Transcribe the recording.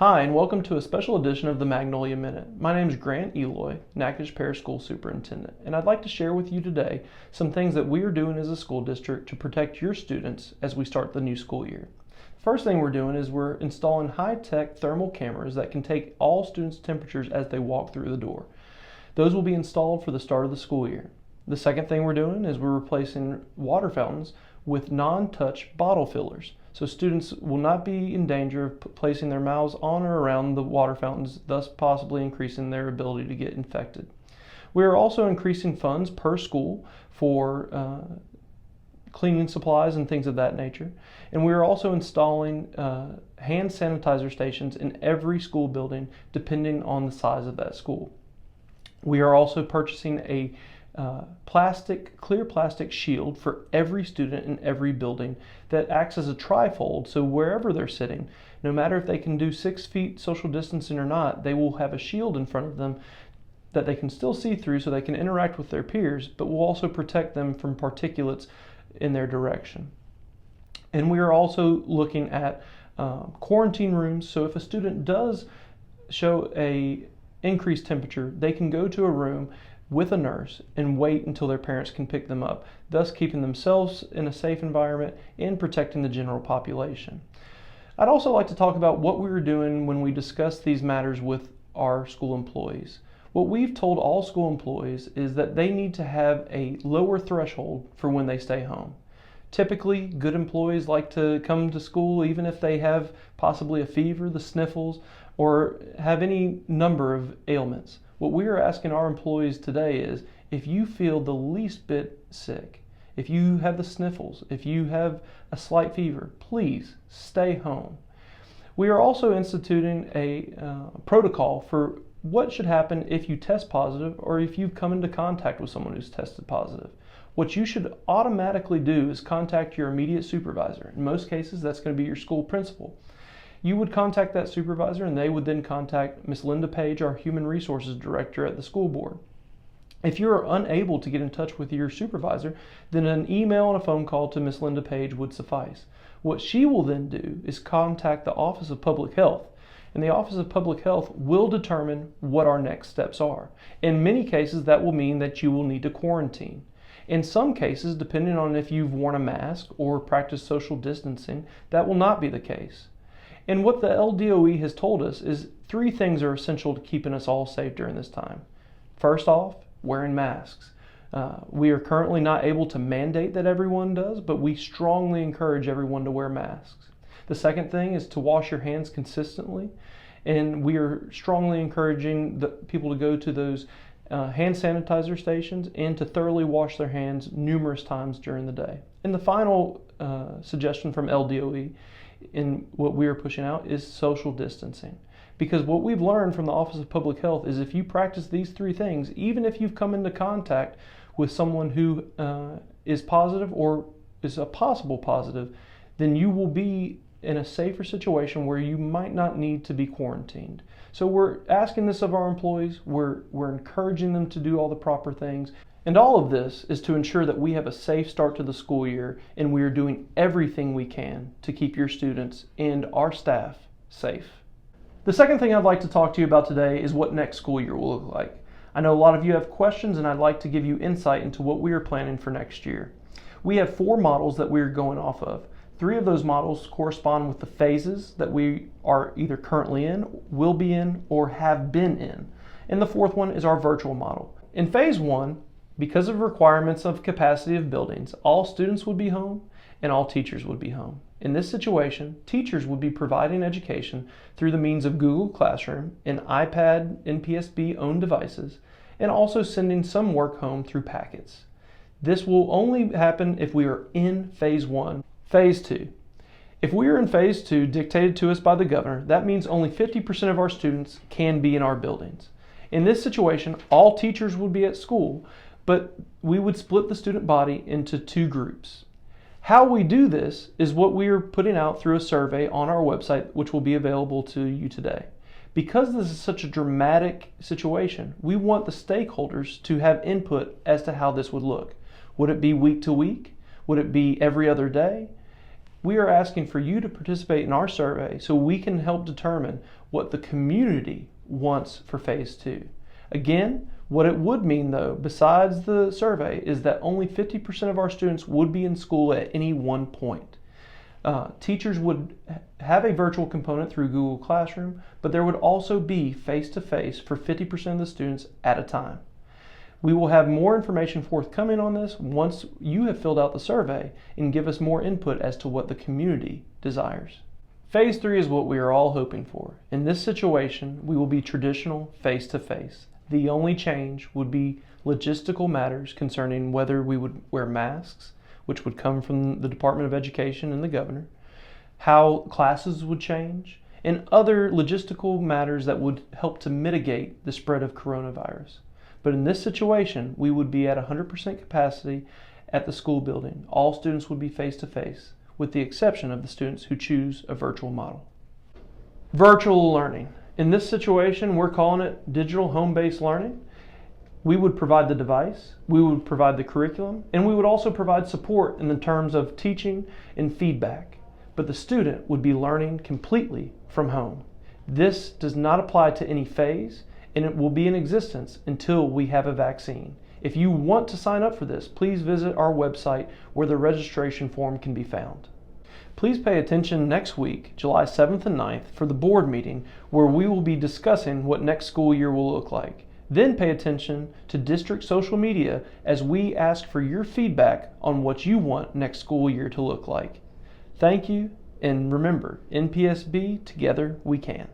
Hi, and welcome to a special edition of the Magnolia Minute. My name is Grant Eloi, Natchitoches Parish School Superintendent, and I'd like to share with you today some things that we are doing as a school district to protect your students as we start the new school year. First thing we're doing is we're installing high-tech thermal cameras that can take all students' temperatures as they walk through the door. Those will be installed for the start of the school year. The second thing we're doing is we're replacing water fountains with non-touch bottle fillers. So students will not be in danger of placing their mouths on or around the water fountains, thus possibly increasing their ability to get infected. We are also increasing funds per school for cleaning supplies and things of that nature. And we are also installing hand sanitizer stations in every school building depending on the size of that school. We are also purchasing a clear plastic shield for every student in every building that acts as a trifold, so wherever they're sitting, no matter if they can do 6 feet social distancing or not, they will have a shield in front of them that they can still see through so they can interact with their peers, but will also protect them from particulates in their direction. And we are also looking at quarantine rooms, so if a student does show a increased temperature, they can go to a room with a nurse and wait until their parents can pick them up, thus keeping themselves in a safe environment and protecting the general population. I'd also like to talk about what we were doing when we discussed these matters with our school employees. What we've told all school employees is that they need to have a lower threshold for when they stay home. Typically, good employees like to come to school even if they have possibly a fever, the sniffles, or have any number of ailments. What we are asking our employees today is, if you feel the least bit sick, if you have the sniffles, if you have a slight fever, please stay home. We are also instituting a protocol for what should happen if you test positive or if you've come into contact with someone who's tested positive. What you should automatically do is contact your immediate supervisor. In most cases, that's going to be your school principal. You would contact that supervisor and they would then contact Ms. Linda Page, our Human Resources Director at the school board. If you are unable to get in touch with your supervisor, then an email and a phone call to Ms. Linda Page would suffice. What she will then do is contact the Office of Public Health, and the Office of Public Health will determine what our next steps are. In many cases, that will mean that you will need to quarantine. In some cases, depending on if you've worn a mask or practiced social distancing, that will not be the case. And what the LDOE has told us is 3 things are essential to keeping us all safe during this time. First off, wearing masks. We are currently not able to mandate that everyone does, but we strongly encourage everyone to wear masks. The second thing is to wash your hands consistently, and we are strongly encouraging the people to go to those hand sanitizer stations and to thoroughly wash their hands numerous times during the day. And the final suggestion from LDOE in what we are pushing out is social distancing. Because what we've learned from the Office of Public Health is if you practice these 3 things, even if you've come into contact with someone who is positive or is a possible positive, then you will be in a safer situation where you might not need to be quarantined. So we're asking this of our employees, we're encouraging them to do all the proper things. And all of this is to ensure that we have a safe start to the school year, and we are doing everything we can to keep your students and our staff safe. The second thing I'd like to talk to you about today is what next school year will look like. I know a lot of you have questions, and I'd like to give you insight into what we are planning for next year. We have 4 models that we are going off of. 3 of those models correspond with the phases that we are either currently in, will be in, or have been in. And the 4th one is our virtual model. In phase 1, because of requirements of capacity of buildings, all students would be home and all teachers would be home. In this situation, teachers would be providing education through the means of Google Classroom and iPad NPSB owned devices, and also sending some work home through packets. This will only happen if we are in phase 1. Phase 2. If we are in phase 2 dictated to us by the governor, that means only 50% of our students can be in our buildings. In this situation, all teachers would be at school, but we would split the student body into 2 groups. How we do this is what we are putting out through a survey on our website, which will be available to you today. Because this is such a dramatic situation, we want the stakeholders to have input as to how this would look. Would it be week to week? Would it be every other day? We are asking for you to participate in our survey so we can help determine what the community wants for phase 2. Again, what it would mean though, besides the survey, is that only 50% of our students would be in school at any one point. Teachers would have a virtual component through Google Classroom, but there would also be face-to-face for 50% of the students at a time. We will have more information forthcoming on this once you have filled out the survey and give us more input as to what the community desires. Phase 3 is what we are all hoping for. In this situation, we will be traditional face-to-face. The only change would be logistical matters concerning whether we would wear masks, which would come from the Department of Education and the governor, how classes would change, and other logistical matters that would help to mitigate the spread of coronavirus. But in this situation, we would be at 100% capacity at the school building. All students would be face-to-face, with the exception of the students who choose a virtual model. Virtual learning. In this situation, we're calling it digital home-based learning. We would provide the device, we would provide the curriculum, and we would also provide support in the terms of teaching and feedback. But the student would be learning completely from home. This does not apply to any phase, and it will be in existence until we have a vaccine. If you want to sign up for this, please visit our website where the registration form can be found. Please pay attention next week, July 7th and 9th, for the board meeting where we will be discussing what next school year will look like. Then pay attention to district social media as we ask for your feedback on what you want next school year to look like. Thank you, and remember, NPSB, together we can.